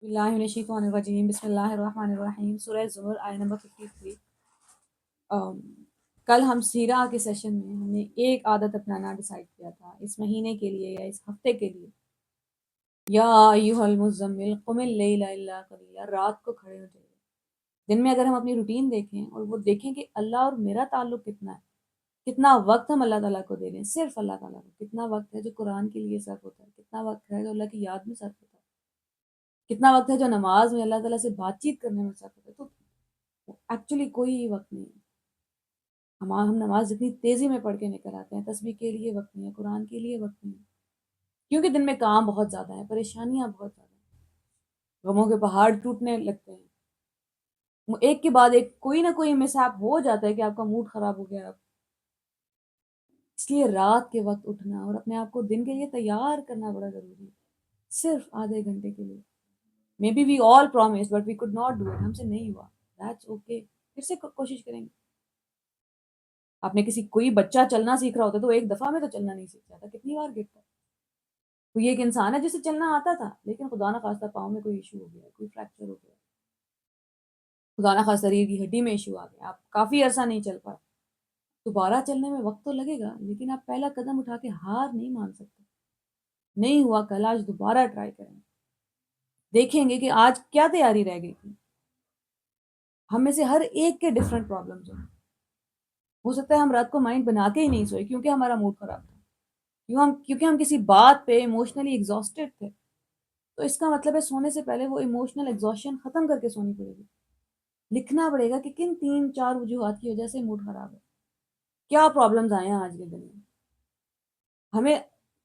باللہ من الشیطان الرجیم بسم اللہ الرحمن الرحیم سورہ زمر آیہ نمبر 53۔ ام، کل ہم سیرہ کے سیشن میں ہم نے ایک عادت اپنانا ڈیسائیڈ کیا تھا اس مہینے کے لیے یا اس ہفتے کے لیے۔ یا ایھا المزمل قم اللیل الا قلیلا، رات کو کھڑے ہو جائیے۔ دن میں اگر ہم اپنی روٹین دیکھیں اور وہ دیکھیں کہ اللہ اور میرا تعلق کتنا ہے، کتنا وقت ہم اللہ تعالیٰ کو دے رہے ہیں، صرف اللہ تعالیٰ کو، کتنا وقت ہے جو قرآن کے لیے صرف ہوتا ہے، کتنا وقت ہے جو اللہ کی یاد میں صرف ہوتا ہے، کتنا وقت ہے جو نماز میں اللہ تعالیٰ سے بات چیت کرنے میں صرف ہوتا ہے، تو ایکچولی کوئی وقت نہیں ہے۔ ہم نماز جتنی تیزی میں پڑھ کے نکل آتے ہیں، تسبیح کے لیے وقت نہیں ہے، قرآن کے لیے وقت نہیں ہے، کیونکہ دن میں کام بہت زیادہ ہے، پریشانیاں بہت زیادہ ہیں، غموں کے پہاڑ ٹوٹنے لگتے ہیں، ایک کے بعد ایک کوئی نہ کوئی مس ہیپ ہو جاتا ہے کہ آپ کا موڈ خراب ہو گیا۔ اس لیے رات کے وقت اٹھنا اور اپنے آپ کو دن کے لیے تیار کرنا بڑا ضروری ہے، صرف آدھے گھنٹے کے لیے۔ Maybe we all promise but we could not do it، ہم سے نہیں ہوا، دیٹس اوکے، پھر سے کوشش کریں گے۔ آپ نے کوئی بچہ چلنا سیکھ رہا ہوتا ہے تو ایک دفعہ میں تو چلنا نہیں سیکھ جاتا، کتنی بار گرتا ہے۔ کوئی ایک انسان ہے جسے چلنا آتا تھا لیکن خدا نہ خواستہ پاؤں میں کوئی ایشو ہو گیا، کوئی فریکچر ہو گیا، خدا نہ خواستہ ریڑھ کی ہڈی میں ایشو آ گیا، آپ کافی عرصہ نہیں چل پائے۔ دوبارہ چلنے میں وقت تو لگے گا لیکن آپ پہلا قدم اٹھا کے ہار نہیں مان سکتے۔ نہیں ہوا کل، آج دوبارہ ٹرائی کریں گے، دیکھیں گے کہ آج کیا تیاری رہ گئی تھی۔ ہم میں سے ہر ایک کے ڈفرینٹ پرابلمز ہیں، ہو سکتا ہے ہم رات کو مائنڈ بنا کے ہی نہیں سوئے کیونکہ ہمارا موڈ خراب تھا، کیونکہ ہم کسی بات پہ ایموشنلی ایگزاسٹڈ تھے، تو اس کا مطلب ہے سونے سے پہلے وہ ایموشنل ایگزاشن ختم کر کے سونی پڑے گی۔ لکھنا پڑے گا کہ کن 3-4 وجوہات کی وجہ سے موڈ خراب ہے، کیا پرابلمز آئے ہیں آج کے دن میں۔ ہمیں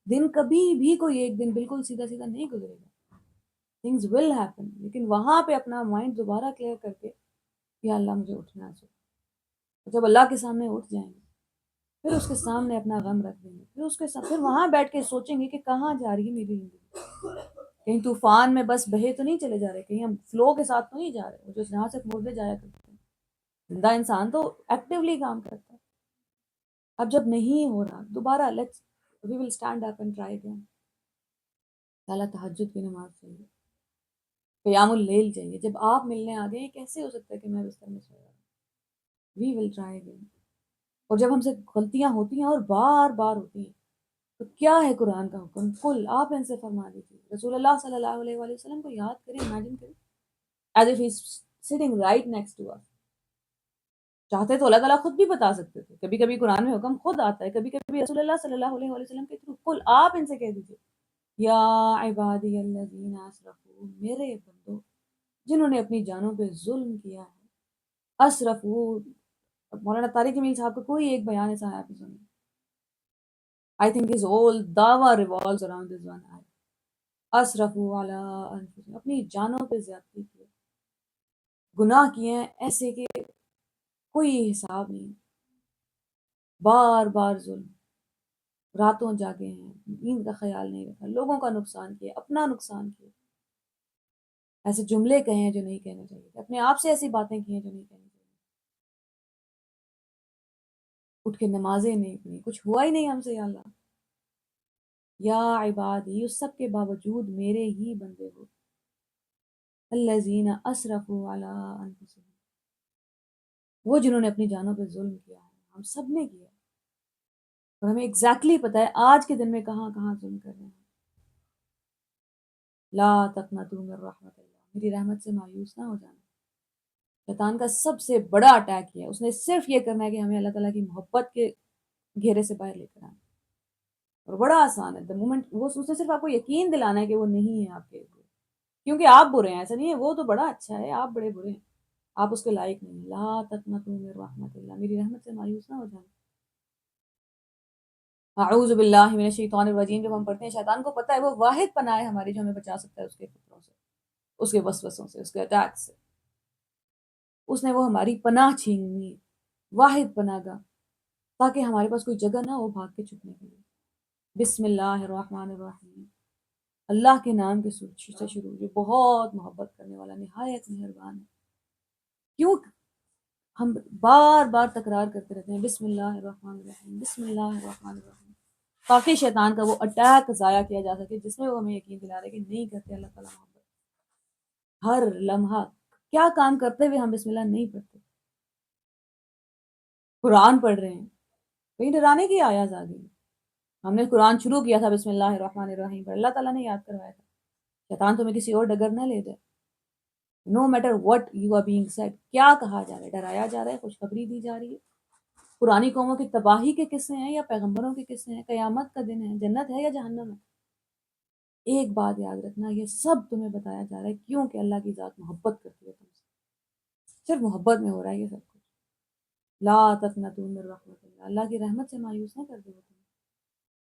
دن کبھی بھی کوئی ایک دن بالکل سیدھا سیدھا نہیں گزرے گا، تھنگز ول ہیپن، لیکن وہاں پہ اپنا مائنڈ دوبارہ کلیئر کر کے یا اللہ مجھے اٹھنا ہے صبح، جب اللہ کے سامنے اٹھ جائیں گے پھر اس کے سامنے اپنا غم رکھ دیں گے، پھر اس کے ساتھ پھر وہاں بیٹھ کے سوچیں گے کہ کہاں جا رہی ہے میری زندگی، کہیں طوفان میں بس بہے تو نہیں چلے جا رہے، کہیں ہم فلو کے ساتھ تو نہیں جا رہے، وہ جو جہاں سے مردے جایا کرتے ہیں۔ زندہ انسان تو ایکٹیولی کام کرتا ہے۔ اب جب نہیں ہو رہا دوبارہ we will stand up and try again. تعالیٰ تہجد کی نماز چاہیے، قیام اللیل چاہیے۔ جب آپ ملنے آ گئے کیسے ہو سکتا ہے کہ میں بستر میں سو رہا ہوں؟ وی ول ٹرائی اگین۔ اور جب ہم سے غلطیاں ہوتی ہیں اور بار بار ہوتی ہیں تو کیا ہے قرآن کا حکم؟ کل آپ ان سے فرما دیجیے، رسول اللہ صلی اللہ علیہ وآلہ وسلم کو یاد کریں، امیجن کریں as if he is sitting right next to us. چاہتے تو اللہ تعالیٰ خود بھی بتا سکتے تھے، کبھی کبھی قرآن میں حکم خود آتا ہے، کبھی کبھی رسول اللہ صلی اللہ علیہ وآلہ وسلم کے تھرو کل آپ ان سے کہہ دیجیے، یا عبادی الذین اسرفوا، میرے بندو جنہوں نے اپنی جانوں پہ ظلم کیا ہے، اسرفوا۔ مولانا طارق جمیل صاحب کا کوئی ایک بیان ایسا ہے آپ نے سنیں؟ I think his whole dawah revolves around this one ayah. اسرفوا علی انفسہم، اپنی جانوں پہ زیادتی کی، گناہ کیے ہیں ایسے کہ کوئی حساب نہیں، بار بار ظلم، راتوں جاگے ہیں، نیند کا خیال نہیں رکھا، لوگوں کا نقصان کیا، اپنا نقصان کیا، ایسے جملے کہے ہیں جو نہیں کہنے چاہیے تھے، اپنے آپ سے ایسی باتیں کی ہیں جو نہیں کہنی چاہیے، اٹھ کے نمازیں نہیں پڑھی، کچھ ہوا ہی نہیں ہم سے، یا اللہ یا عبادی، اس سب کے باوجود میرے ہی بندے ہو، الذین اسرفوا علی انفسہم، وہ جنہوں نے اپنی جانوں پہ ظلم کیا ہے، ہم سب نے کیا، اور ہمیں ایگزیکٹلی پتہ ہے آج کے دن میں کہاں کہاں ظلم کر رہے ہیں۔ لا تقنطوا من رحمت اللہ، میری رحمت سے مایوس نہ ہو جانا۔ شیطان کا سب سے بڑا اٹیک یہ ہے، اس نے صرف یہ کرنا ہے کہ ہمیں اللہ تعالیٰ کی محبت کے گھیرے سے باہر لے کر آنا، اور بڑا آسان ہے۔ دا مومنٹ وہ اس نے صرف آپ کو یقین دلانا ہے کہ وہ نہیں ہے آپ کے برے، کیونکہ آپ برے ہیں، ایسا نہیں ہے، وہ تو بڑا اچھا ہے، آپ بڑے برے ہیں، آپ اس کے لائق نہیں ہیں۔ لا تقنطوا من رحمت اللہ، میری رحمت سے مایوس نہ ہو جانا۔ اعوذ باللہ من الشیطان الرجیم جب ہم پڑھتے ہیں، شیطان کو پتہ ہے وہ واحد پناہ ہے ہماری جو ہمیں بچا سکتا ہے اس کے فکروں سے، اس کے وسوسوں سے، اس کے اٹیک سے۔ اس نے وہ ہماری پناہ چھیننی ہے، واحد پناہ گاہ، تاکہ ہمارے پاس کوئی جگہ نہ ہو بھاگ کے چھپنے کے لیے۔ بسم اللہ الرحمن الرحیم، اللہ کے نام کے سے شروع، جو بہت محبت کرنے والا، نہایت مہربان ہے۔ کیوں ہم بار بار تکرار کرتے رہتے ہیں بسم اللہ الرحمن الرحیم، بسم اللہ الرحمن الرحیم، تاکہ شیطان کا وہ اٹیک ضائع کیا جا سکے جس میں وہ ہمیں یقین دلا رہے کہ نہیں کرتے اللہ تعالیٰ محبت۔ ہر لمحہ کیا کام کرتے ہوئے ہم بسم اللہ نہیں پڑھتے؟ قرآن پڑھ رہے ہیں، کہیں ڈرانے کی آیات آ گئی، ہم نے قرآن شروع کیا تھا بسم اللہ الرحمن الرحیم پر، اللہ تعالیٰ نے یاد کروایا تھا، شیطان تمہیں کسی اور ڈگر نہ لے جائے. No matter what you are being said, کیا کہا جا رہا ہے، ڈرایا جا رہا ہے، خوشخبری دی جا رہی ہے. پرانی قوموں کی تباہی کے قصے ہیں یا پیغمبروں کے قصے ہیں، قیامت کا دن ہے، جنت ہے یا جہنم ہے. ایک بات یاد رکھنا، یہ سب تمہیں بتایا جا رہا ہے کیونکہ اللہ کی ذات محبت کرتی ہے تم سے، صرف محبت میں ہو رہا ہے یہ سب کچھ. لا تقنطوا من رحمت اللہ، اللہ کی رحمت سے مایوس نہ کر دو تم.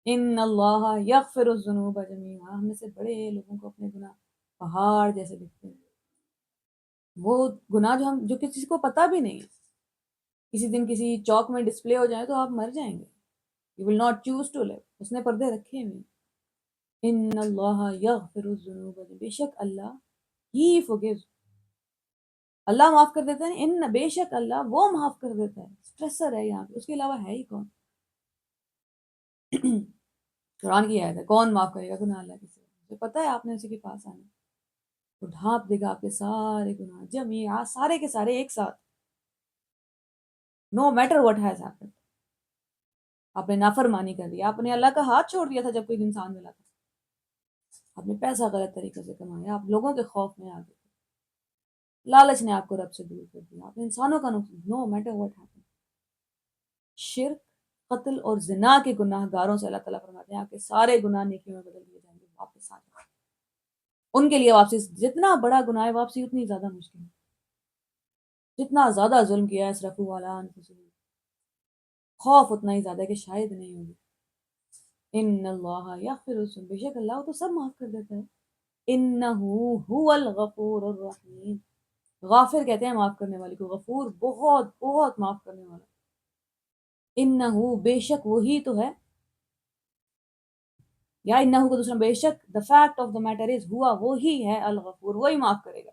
ان اللہ یغفر الذنوب جميعا، ہم میں سے بڑے لوگوں کو اپنے گناہ پہاڑ جیسے دکھتے ہیں، وہ گناہ جو کسی کو پتہ بھی نہیں ہے. کسی دن کسی چوک میں ڈسپلے ہو جائے تو آپ مر جائیں گے. You will not choose to live. اس نے پردے رکھے ہوئے. ان اللہ یغفر الذنوب، بے شک اللہ ہی forgives، اللہ معاف کر دیتا ہے. ان بے شک اللہ وہ معاف کر دیتا ہے. اسٹریسر ہے یہاں پہ، اس کے علاوہ ہے ہی کون؟ قرآن کی آیت ہے، کون معاف کرے گا گناہ اللہ کے سوا؟ مجھے پتہ ہے آپ نے اسی کے پاس آنا، وہ ڈھانپ دے گا آپ کے سارے گناہ جميعا، سارے کے سارے ایک ساتھ. نو میٹر واٹ ہیز ہیپنڈ. آپ نے نافرمانی کر دی، آپ نے اللہ کا ہاتھ چھوڑ دیا تھا جب کوئی انسان ملا تھا، آپ نے پیسہ غلط طریقے سے کمایا، آپ لوگوں کے خوف میں آ گئے، لالچ نے آپ کو رب سے دور کر دیا، آپ نے انسانوں کا نقصان. نو میٹر واٹ ہیپن، شرک، قتل اور زنا کے گناہ گاروں سے اللہ تعالیٰ فرماتے ہیں آپ کے سارے گناہ نیکیوں میں بدل دیے جائیں گے، واپس آ جائیں. ان کے لیے واپسی، جتنا بڑا گناہ ہے واپسی اتنی زیادہ مشکل ہے. جتنا زیادہ ظلم کیا ہے اسرفوا علی انفسہم، خوف اتنا ہی زیادہ ہے کہ شاید نہیں ہوگی. ان اللہ یغفر الذنوب، بے شک اللہ وہ تو سب معاف کر دیتا ہے. انہ هو الغفور الرحیم، غافر کہتے ہیں معاف کرنے والے کو، غفور بہت بہت معاف کرنے والا. انہ بے شک وہی تو ہے، یا انہ کو دوسرا بے شک، the fact of the matter is ہوا وہی ہے الغفور، وہی معاف کرے گا.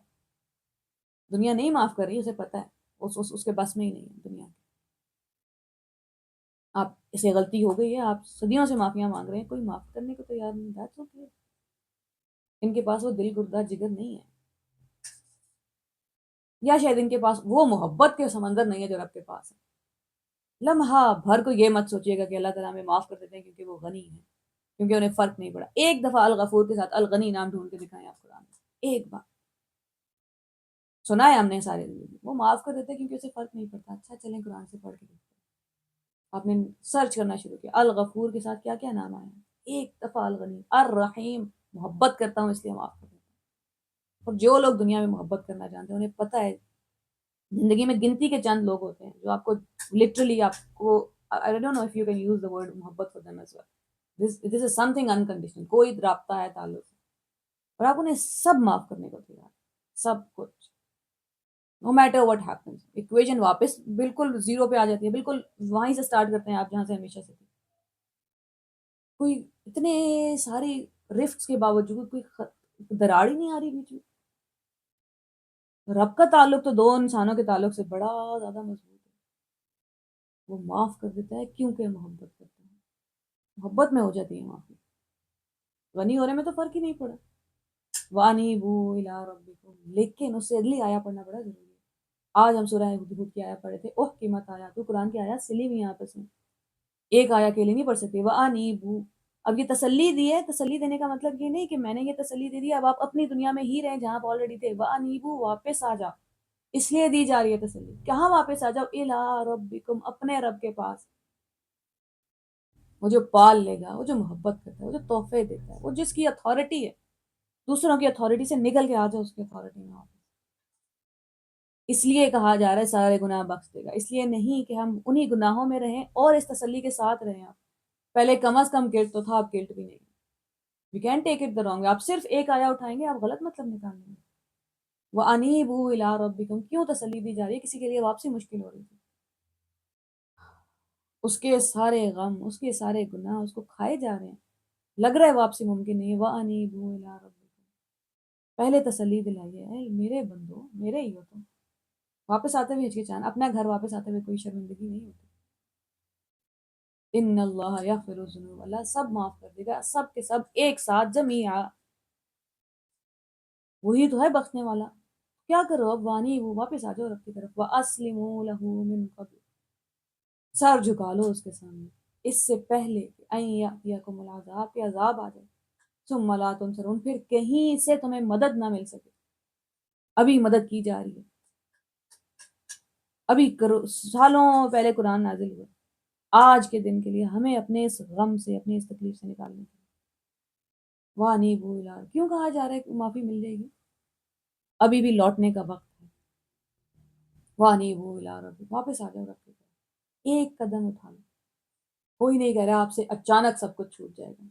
دنیا نہیں معاف کر رہی، اسے پتہ ہے، اس کے بس میں ہی نہیں ہے دنیا. آپ اسے غلطی ہو گئی ہے، آپ صدیوں سے معافیاں مانگ رہے ہیں، کوئی معاف کرنے کو تیار نہیں. that's okay. ان کے پاس وہ دل گردہ جگر نہیں ہے، یا شاید ان کے پاس وہ محبت کے سمندر نہیں ہے جو رب کے پاس ہے. لمحہ بھر کو یہ مت سوچیے گا کہ اللہ تعالیٰ ہمیں معاف کر دیتے ہیں کیونکہ وہ غنی ہے، کیونکہ انہیں فرق نہیں پڑا. ایک دفعہ الغفور کے ساتھ الغنی نام ڈھونڈ کے دکھائیں آپ قرآن میں، ایک بار سنا ہے ہم نے سارے زندگی، وہ معاف کر دیتے ہیں کیونکہ اسے فرق نہیں پڑتا. اچھا چلیں قرآن سے پڑھ کے دیکھتے ہیں. آپ نے سرچ کرنا شروع کیا الغفور کے ساتھ کیا کیا نام آیا ہے، ایک دفعہ الغنی، الرحیم محبت کرتا ہوں اس لیے معاف کر دیتا ہوں. اور جو لوگ دنیا میں محبت کرنا جانتے ہیں انہیں پتہ ہے زندگی میں گنتی کے چند لوگ ہوتے ہیں جو آپ کو لٹرلی، آپ کو I don't know if you can use the word محبت for them as well. This is something unconditional، کوئی رابطہ ہے تعلق ہے، اور آپ انہیں سب معاف کرنے کو تیار، سب کچھ. نو میٹر واٹ ہیپنس، ایکویژن واپس بالکل زیرو پہ آ جاتی ہے، بالکل وہیں سے سٹارٹ کرتے ہیں آپ جہاں سے ہمیشہ سے تھے. کوئی اتنے سارے رفٹس کے باوجود کوئی دراڑ ہی نہیں آ رہی بیچ میں. رب کا تعلق تو دو انسانوں کے تعلق سے بڑا زیادہ مضبوط ہے. وہ معاف کر دیتا ہے کیونکہ محبت کرتا ہے، محبت میں ہو جاتی ہے معافی. غنی ہونے میں تو فرق ہی نہیں پڑا. وَأَنِيبُوا إِلَىٰ رَبِّكُمْ، لیکن اس سے اگلی آیا پڑھنا بڑا ضروری ہے. آج ہم سورہ ہود کی آیا پڑھے تھے، احکمت آیا، تو قرآن کی آیات سلی ہوئی ہیں آپس میں، ایک آیا کے لیے نہیں پڑھ سکتے. وَأَنِيبُوا، اب یہ تسلی دی ہے، تسلی دینے کا مطلب یہ نہیں کہ میں نے یہ تسلی دے دی اب آپ اپنی دنیا میں ہی رہیں جہاں آپ آلریڈی تھے. وَأَنِيبُوا، واپس آ جا، اس لیے دی جا رہی ہے تسلی. کہاں واپس آ جاؤ؟ إِلَىٰ رَبِّكُمْ، اپنے رب کے پاس، وہ جو پال لے گا، وہ جو محبت کرتا ہے، وہ جو تحفے دیتا ہے، وہ جس کی اتھارٹی ہے. دوسروں کی اتھارٹی سے نکل کے آ جاؤ اس کی اتھارٹی میں واپس. اس لیے کہا جا رہا ہے سارے گناہ بخش دے گا، اس لیے نہیں کہ ہم انہی گناہوں میں رہیں اور اس تسلی کے ساتھ رہیں. آپ پہلے کم از کم گلٹ تو تھا، اب گلٹ بھی نہیں. We can take it the wrong, آپ صرف ایک آیا اٹھائیں گے آپ غلط مطلب نکال لیں گے. وَأَنِيبُوا إِلَىٰ رَبِّكُمْ، کیوں تسلی دی جا رہی ہے؟ کسی کے لیے واپسی مشکل ہو رہی تھی، اس کے سارے غم، اس کے سارے گناہ اس کو کھائے جا رہے ہیں، لگ رہا ہے واپسی ممکن نہیں ہے. وَأَنِيبُوا إِلَىٰ رَبِّكُمْ، پہلے تسلی دلائیے، اے میرے بندو میرے ہی ہو تم. واپس آتے ہوئے ہچکچان، اپنا گھر واپس آتے ہوئے کوئی شرمندگی نہیں ہوتی. ان اللہ یغفر الذنوب، اللہ سب معاف کر دے گا، سب کے سب ایک ساتھ جمیعا. وہی تو ہے بخشنے والا. کیا کرو اب، وانی وہ واپس آ جاؤ رب کی طرف، وَأَسْلِمُوا لَهُ مِن قَبْلِ، سر جھکا لو اس کے سامنے، اس سے پہلے کہ ان یأتیکم العذاب، کہ عذاب آ جائے، ثم لا تنصرون، پھر کہیں سے تمہیں مدد نہ مل سکے۔ ابھی مدد کی جا رہی ہے، ابھی کرو، سالوں پہلے قرآن نازل ہوا، آج کے دن کے لیے ہمیں اپنے اس غم سے، اپنی اس تکلیف سے نکالنے کے لیے وانیبوا الی، کیوں کہا جا رہا ہے کہ معافی مل جائے گی؟ ابھی بھی لوٹنے کا وقت ہے۔ وانیبوا الی ربکم، واپس آ جاؤ رب کی طرف، ایک قدم اٹھا لو، کوئی نہیں کہہ رہا آپ سے اچانک سب کچھ چھوٹ جائے گا،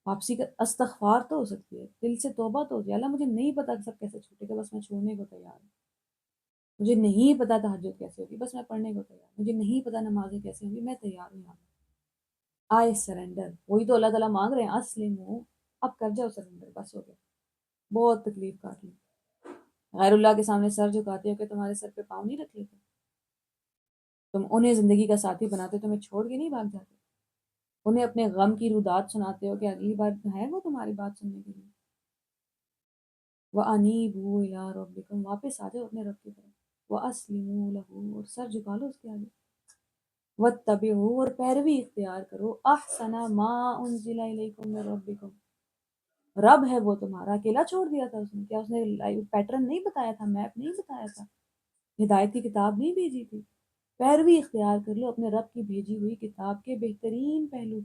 واپسی کا استغفار تو ہو سکتی ہے، دل سے توبہ تو ہو جائے، اللہ مجھے نہیں پتا کہ سب کیسے چھوٹے گا، بس میں چھوڑنے کو تیار ہوں، مجھے نہیں پتا تہجد کیسے ہوگی، بس میں پڑھنے کو تیار ہوں، مجھے نہیں پتا نمازیں کیسے ہوں گی، میں تیار ہوں، آئی سرنڈر، وہی تو اللہ تعالیٰ مانگ رہے ہیں، اسلموا، اب کر جاؤ سرنڈر، بس ہو گیا، بہت تکلیف کاٹ لی، غیر اللہ کے سامنے سر جھکاتے ہو کہ تمہارے سر پہ پاؤں نہیں رکھ لیتے، تم انہیں زندگی کا ساتھی بناتے ہو، تمہیں چھوڑ کے نہیں بھاگ جاتے، انہیں اپنے غم کی رودات سناتے ہو کہ اگلی بار ہے وہ تمہاری بات سننے کے لیے، وَأَنِيبُوا إِلَىٰ رَبِّكُمْ، واپس آ جاؤ اپنے رب کی طرف، وَأَسْلِمُوا لَهُ، اور سر جھکا لو اس کے آگے، وَاتَّبِعُوا، اور پیروی اختیار کرو، أَحْسَنَ مَا أُنزِلَ إِلَيْكُم مِّن رَّبِّكُم، رب ہے وہ تمہارا، اکیلا چھوڑ دیا تھا اس نے کیا؟ اس نے پیٹرن نہیں بتایا تھا، میپ نہیں بتایا تھا، ہدایت کی کتاب نہیں بھیجی تھی؟ پیروی اختیار کر لو اپنے رب کی بھیجی ہوئی کتاب کے بہترین پہلو،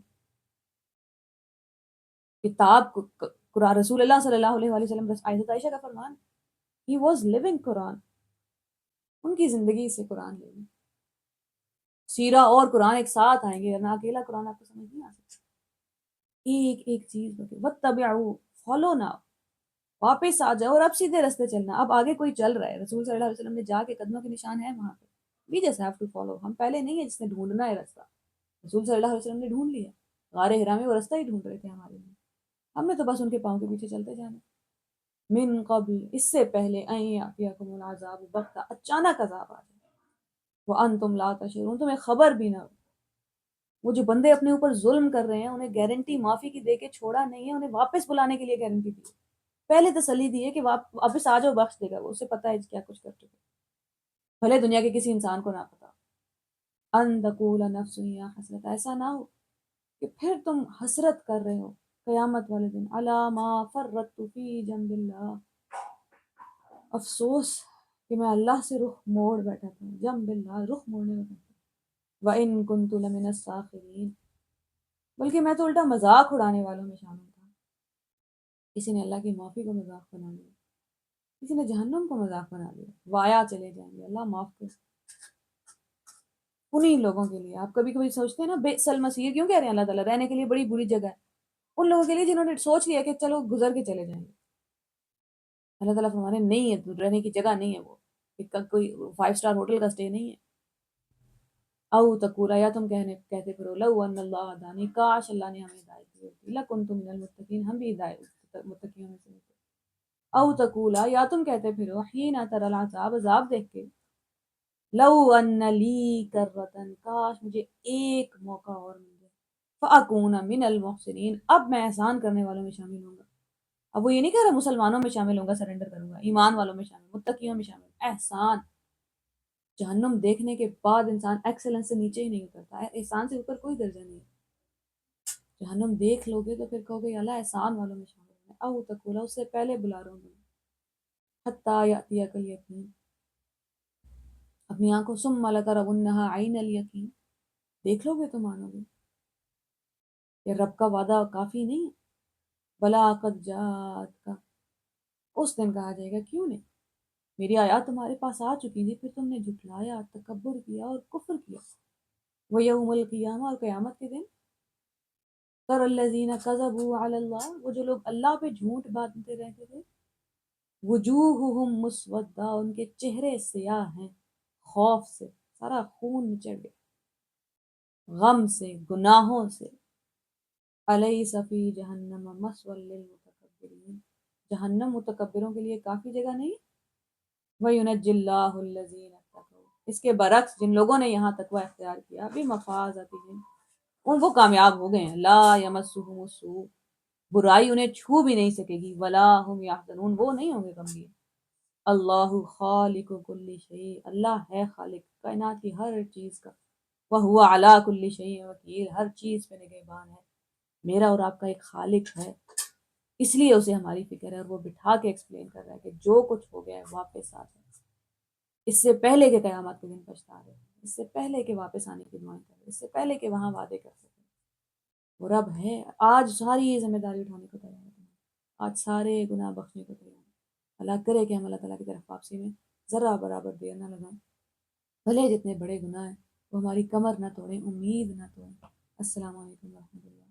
کتاب قرآن، رسول اللہ صلی اللہ علیہ وآلہ وسلم، حضرت عائشہ کا فرمان، ہی واز لیونگ قرآن، ان کی زندگی سے قرآن لے لیں، سیرہ اور قرآن ایک ساتھ آئیں گے، ورنہ اکیلا قرآن آپ کو سمجھ نہیں آ سکتا، ایک ایک چیز بتے، وَاتَّبِعُوا، فالو نہ، واپس آ جاؤ اور اب سیدھے رستے چلنا، اب آگے کوئی چل رہا ہے، رسول صلی اللہ علیہ وسلم نے جا کے قدموں کے نشان ہیں وہاں پہ، we just have to follow، ہم پہلے نہیں ہے جس نے ڈھونڈنا ہے رستہ، رسول صلی اللہ علیہ وسلم نے ڈھونڈ لیا، غار حرا میں وہ رستہ ہی ڈھونڈ رہے تھے ہمارے لیے، ہم نے تو بس ان کے پاؤں کے پیچھے چلتے جانا، من قبل، اس سے پہلے، ان یاتیکم العذاب بغتہ، اچانک عذاب آ جائے، وانتم لا تشعرون، تمہیں خبر بھی نہ ہو، وہ جو بندے اپنے اوپر ظلم کر رہے ہیں انہیں گارنٹی معافی کی دے کے چھوڑا نہیں ہے، انہیں واپس بلانے کے لیے گارنٹی دی ہے، پہلے تسلی دی ہے کہ واپس آ جاؤ، بخش دے گا وہ، اسے پتہ ہے کیا کچھ کر چکے، بھلے دنیا کے کسی انسان کو نہ پتا، ان تقول نفس یا حسرت، ایسا نہ ہو کہ پھر تم حسرت کر رہے ہو قیامت والے دن، علی ما فرطت فی جنب اللہ، افسوس کہ میں اللہ سے رخ موڑ بیٹھا تھا، جنب اللہ، رخ موڑنے میں بیٹھا، وَإِن كُنتُ لَمِنَ السَّاخِرِينَ، بلکہ میں تو الٹا مذاق اڑانے والوں میں شامل تھا، کسی نے اللہ کی معافی کو مذاق بنا لیا، کسی نے جہنم کو مذاق بنا لیا، وایا چلے جائیں گے، اللہ معاف کر، انہی لوگوں کے لیے، آپ کبھی کبھی سوچتے ہیں نا، بئس المصیر کیوں کہہ رہے ہیں اللہ تعالیٰ، رہنے کے لیے بڑی بری جگہ ہے، ان لوگوں کے لیے جنہوں نے سوچ لیا کہ چلو گزر کے چلے جائیں گے، اللہ تعالیٰ فرمانے نہیں ہے، رہنے کی جگہ نہیں ہے وہ، کوئی 5 اسٹار ہوٹل کا اسٹے نہیں ہے، او تقولا، یا تم کہتے پھرو، لو ان اللہ ہدانی، کاش اللہ نے ہمیں ہدایت دی ہوتی، لکنت من المتقین، ہم بھی ہدایت متقیوں میں سے ہوتے، او تقولا، یا تم کہتے پھرو، حین تری العذاب، عذاب دیکھ کے، لو ان لی کرۃ، کاش مجھے ایک موقع اور مل جائے، فاکون من المحسنین، اب میں احسان کرنے والوں میں شامل ہوں گا، اب وہ یہ نہیں کہہ رہا مسلمانوں میں شامل ہوں گا، سرنڈر کروں گا، ایمان والوں میں شامل، متقیوں میں شامل، احسان، جہنم دیکھنے کے بعد انسان ایکسلنس سے نیچے ہی نہیں اترتا ہے، احسان سے اوپر کوئی درجہ نہیں ہے، جہنم دیکھ لو گے تو پھر کہو گے اللہ احسان والوں میں شامل ہے، او تقولا، اس سے پہلے بلا رہا ہوں تمہیں، حتی یاتیک الیقین، اپنی آنکھوں، ثم لترونھا عین الیقین، دیکھ لو گے تو مانو گے، یہ رب کا وعدہ کافی نہیں ہے، بلا قد جاءت کا، اس دن کہا جائے گا کیوں نہیں، میری آیات تمہارے پاس آ چکی تھی، پھر تم نے جھٹلایا، تکبر کیا اور کفر کیا، وہ یوم القیامہ، اور قیامت کے دن، تر الذین کذبوا علی اللہ، وہ جو لوگ اللہ پہ جھوٹ باندھتے رہتے تھے، وجوہہم مسودہ، ان کے چہرے سیاہ ہیں، خوف سے، سارا خون نچڑ گیا، غم سے، گناہوں سے، الیس فی جہنم مثوی للمتکبرین، جہنم متکبروں کے لیے کافی جگہ نہیں، وَيُنَجِّ اللَّهُ الَّذِينَ اتَّقَوْا، اس کے برعکس جن لوگوں نے یہاں تقوی اختیار کیا، بمفازتہم، وہ کامیاب ہو گئے ہیں، لا یمسہم السوء، برائی انہیں چھو بھی نہیں سکے گی، ولا ہم یحزنون، وہ نہیں ہوں گے غمگین۔ اللہ خالق کل شیء، اللہ ہے خالق کائنات کی ہر چیز کا، وہو علی کل شیء وکیل، ہر چیز پہ نگہبان ہے۔ میرا اور آپ کا ایک خالق ہے، اس لیے اسے ہماری فکر ہے، اور وہ بٹھا کے ایکسپلین کر رہا ہے کہ جو کچھ ہو گیا ہے واپس آ جائے، اس سے پہلے کہ قیامت کے دن پچھتا رہے، اس سے پہلے کہ واپس آنے کی دعائیں کرے، اس سے پہلے کہ وہاں وعدے کر سکے، وہ رب ہے۔ آج ساری یہ ذمہ داری اٹھانے کو تیار ہے، آج سارے گناہ بخشنے کو تیار ہے۔ اللہ کرے کہ ہم اللہ تعالیٰ کی طرف واپسی میں ذرا برابر دیر نہ لگائیں، بھلے جتنے بڑے گناہ ہیں وہ ہماری کمر نہ توڑیں، امید نہ توڑیں۔ السلام علیکم ورحمۃ اللہ۔